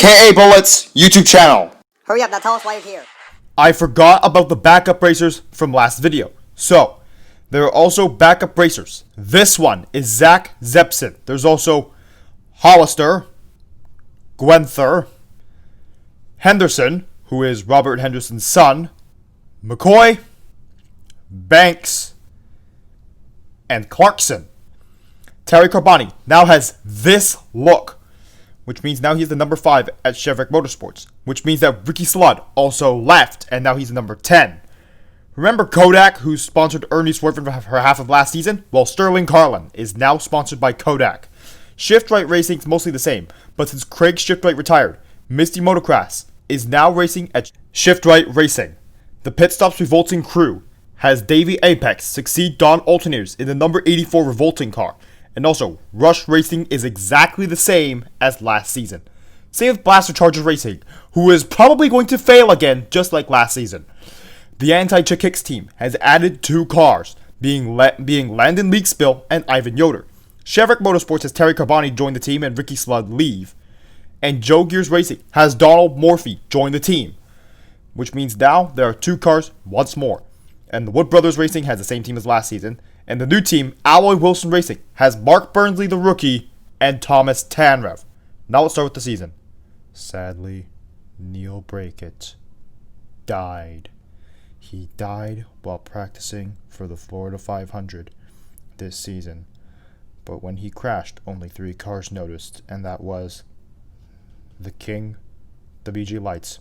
KA Bullets YouTube channel. Hurry up, now tell us why you're here. I forgot about the backup racers from last video. So, there are also backup racers. This one is Zach Zepson. There's also Hollister, Gwenther, Henderson, who is Robert Henderson's son, McCoy, Banks, and Clarkson. Terry Carboni now has this look, which means now he's the number 5 at Chevrolet Motorsports, which means that Ricky Slood also left, and now he's the number 10. Remember Kodak, who sponsored Ernie Swerven for half of last season? Well, Sterling Carlin is now sponsored by Kodak. Shift Right Racing is mostly the same, but since Craig Shift Right retired, Misty Motocross is now racing at Shift Right Racing. The Pit Stops Revolting crew has Davey Apex succeed Don Alternators in the number 84 Revolting car. And also, Rush Racing is exactly the same as last season. Same with Blaster Chargers Racing, who is probably going to fail again, just like last season. The Anti-Chick Hicks team has added 2 cars, being Landon Leakspill and Ivan Yoder. Chevrolet Motorsports has Terry Carboni join the team and Ricky Slood leave. And Joe Gears Racing has Donald Morphy join the team, which means now there are 2 cars once more. And the Wood Brothers Racing has the same team as last season. And the new team, Alloy Wilson Racing, has Mark Burnsley the rookie and Thomas Tanrev. Now let's start with the season. Sadly, Neil Brackett died. He died while practicing for the Florida 500 this season. But when he crashed, only 3 cars noticed, and that was the King, WG Lights,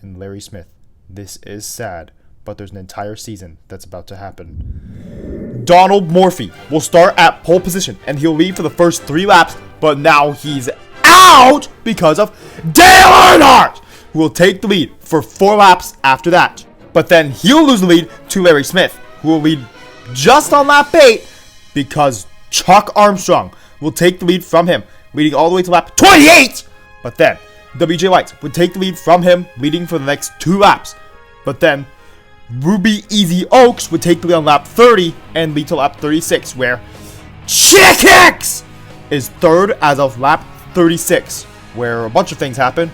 and Larry Smith. This is sad, but there's an entire season that's about to happen. Donald Morphy will start at pole position, and he'll lead for the first 3 laps, but now he's out because of Dale Earnhardt, who will take the lead for 4 laps after that. But then he'll lose the lead to Larry Smith, who will lead just on lap 8 because Chuck Armstrong will take the lead from him, leading all the way to lap 28. But then WJ Lights would take the lead from him, leading for the next 2 laps. But then Ruby Easy Oaks would take the lead on lap 30 and lead to lap 36, where Chick Hicks is 3rd as of lap 36, where a bunch of things happen.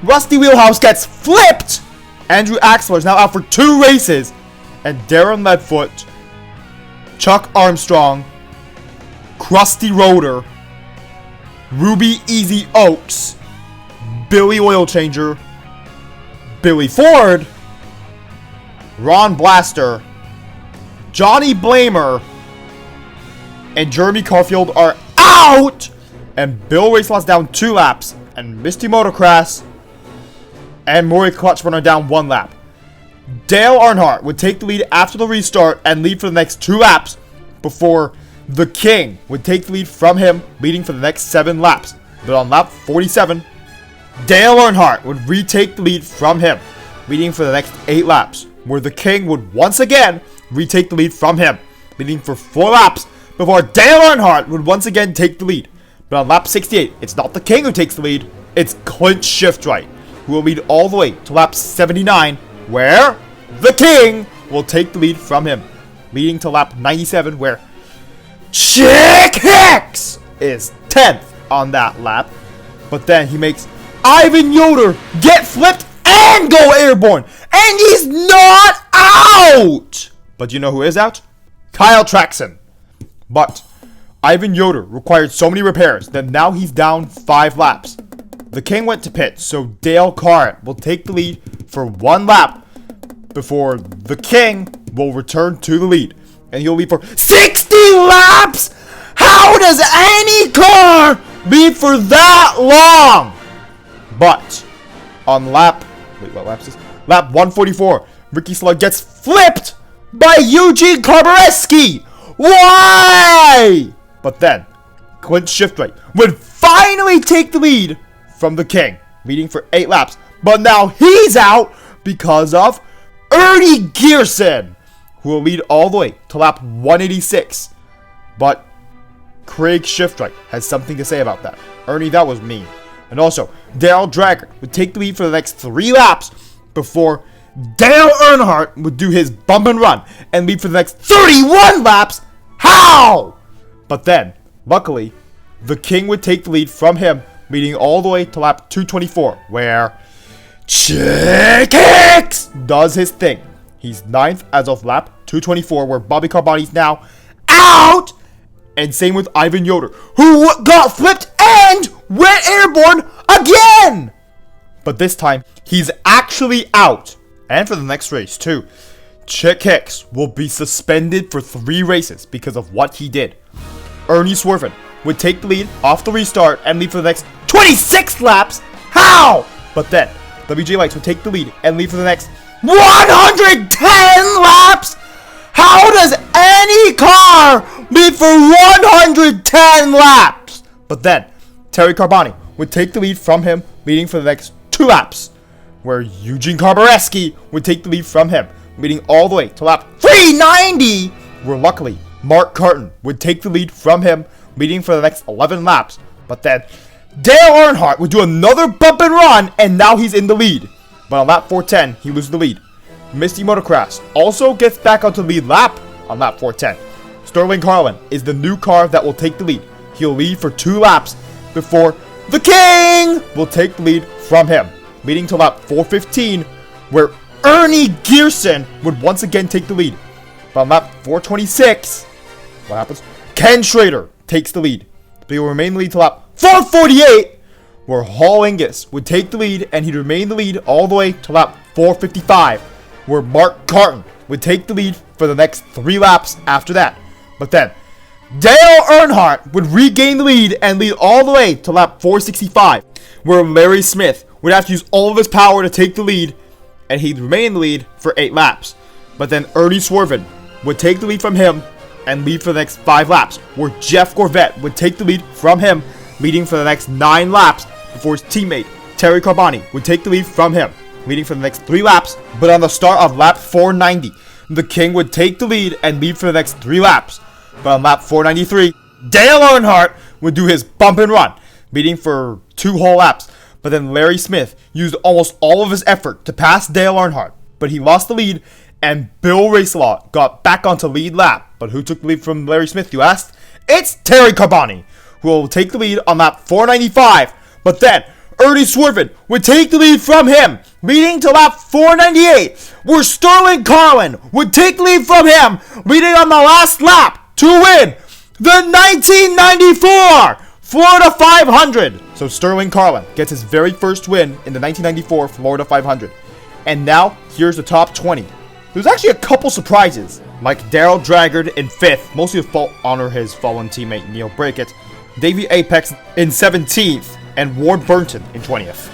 Rusty Wheelhouse gets flipped! Andrew Axler is now out for 2 races, and Darren Ledfoot, Chuck Armstrong, Krusty Roder, Ruby Easy Oaks, Billy Oil Changer, Billy Ford, Ron Blaster, Johnny Blamer, and Jeremy Carfield are out! And Bill Racelot's down 2 laps, and Misty Motocross and Maury Clutchburn are down 1 lap. Dale Earnhardt would take the lead after the restart and lead for the next 2 laps before the King would take the lead from him, leading for the next 7 laps. But on lap 47, Dale Earnhardt would retake the lead from him, leading for the next 8 laps, where the King would once again retake the lead from him, leading for 4 laps before Dale Earnhardt would once again take the lead. But on lap 68, it's not the King who takes the lead, it's Clint Shiftright, who will lead all the way to lap 79, where the King will take the lead from him, leading to lap 97, where Chick Hicks is 10th on that lap. But then he makes Ivan Yoder get flipped and go airborne, and he's not out! But you know who is out? Kyle Traxon. But Ivan Yoder required so many repairs that now he's down 5 laps. The King went to pit, so Dale Carr will take the lead for 1 lap before the King will return to the lead. And he'll lead for 60 laps! How does any car lead for that long? But on lap 144, Ricky Slood gets flipped by Eugene Karbareski. Why? But then Clint Shiftright would finally take the lead from the King, leading for 8 laps. But now he's out because of Ernie Gearson, who will lead all the way to lap 186. But Craig Shiftright has something to say about that. Ernie, that was mean. And also, Dale Dragger would take the lead for the next 3 laps before Dale Earnhardt would do his bump and run and lead for the next 31 laps. How? But then, luckily, the King would take the lead from him leading all the way to lap 224, where Kicks does his thing. He's 9th as of lap 224, where Bobby Carboni's now out. And same with Ivan Yoder, who got flipped and went airborne again. But this time, he's actually out. And for the next race, too. Chick Hicks will be suspended for 3 races because of what he did. Ernie Swerven would take the lead off the restart and lead for the next 26 laps. How? But then, WJ Lights would take the lead and lead for the next 110 laps. How does any car lead for 110 laps? But then, Terry Carboni would take the lead from him, leading for the next 2 laps, where Eugene Carbareski would take the lead from him, leading all the way to lap 390, where luckily Mark Carton would take the lead from him, leading for the next 11 laps. But then Dale Earnhardt would do another bump and run, and now he's in the lead. But on lap 410, he loses the lead. Misty Motocross also gets back onto the lead lap on lap 410. Sterling Carlin is the new car that will take the lead. He'll lead for 2 laps before the King will take the lead from him, leading to lap 415, where Ernie Gearson would once again take the lead. But on lap 426, what happens? Ken Schrader takes the lead. But he will remain in the lead to lap 448, where Hall Angus would take the lead, and he'd remain in the lead all the way to lap 455, where Mark Carton would take the lead for the next 3 laps after that. But then, Dale Earnhardt would regain the lead and lead all the way to lap 465, where Larry Smith would have to use all of his power to take the lead, and he'd remain in the lead for 8 laps. But then Ernie Swerven would take the lead from him and lead for the next 5 laps, where Jeff Gorvette would take the lead from him, leading for the next 9 laps before his teammate Terry Carboni would take the lead from him, leading for the next 3 laps. But on the start of lap 490, the King would take the lead and lead for the next 3 laps. But on lap 493, Dale Earnhardt would do his bump and run, leading for 2 whole laps. But then Larry Smith used almost all of his effort to pass Dale Earnhardt, but he lost the lead, and Bill Racelaw got back onto lead lap. But who took the lead from Larry Smith, you asked? It's Terry Carboni, who will take the lead on lap 495. But then Ernie Swerven would take the lead from him, leading to lap 498, where Sterling Carlin would take the lead from him, leading on the last lap to win the 1994 Florida 500. So Sterling Carlin gets his very first win in the 1994 Florida 500. And now, here's the top 20. There's actually a couple surprises, like Daryl Draggard in 5th, mostly to honor his fallen teammate Neil Brackett, Davey Apex in 17th, and Ward Burnton in 20th.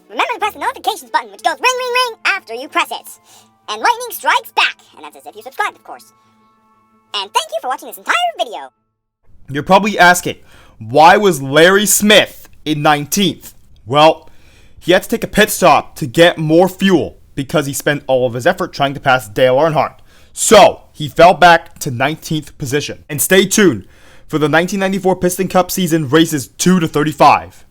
Remember to press the notifications button, which goes ring, ring, ring after you press it. And lightning strikes back, and that's as if you subscribed, of course. And thank you for watching this entire video. You're probably asking, why was Larry Smith in 19th? Well, he had to take a pit stop to get more fuel because he spent all of his effort trying to pass Dale Earnhardt. So, he fell back to 19th position. And stay tuned for the 1994 Piston Cup season races 2 to 35.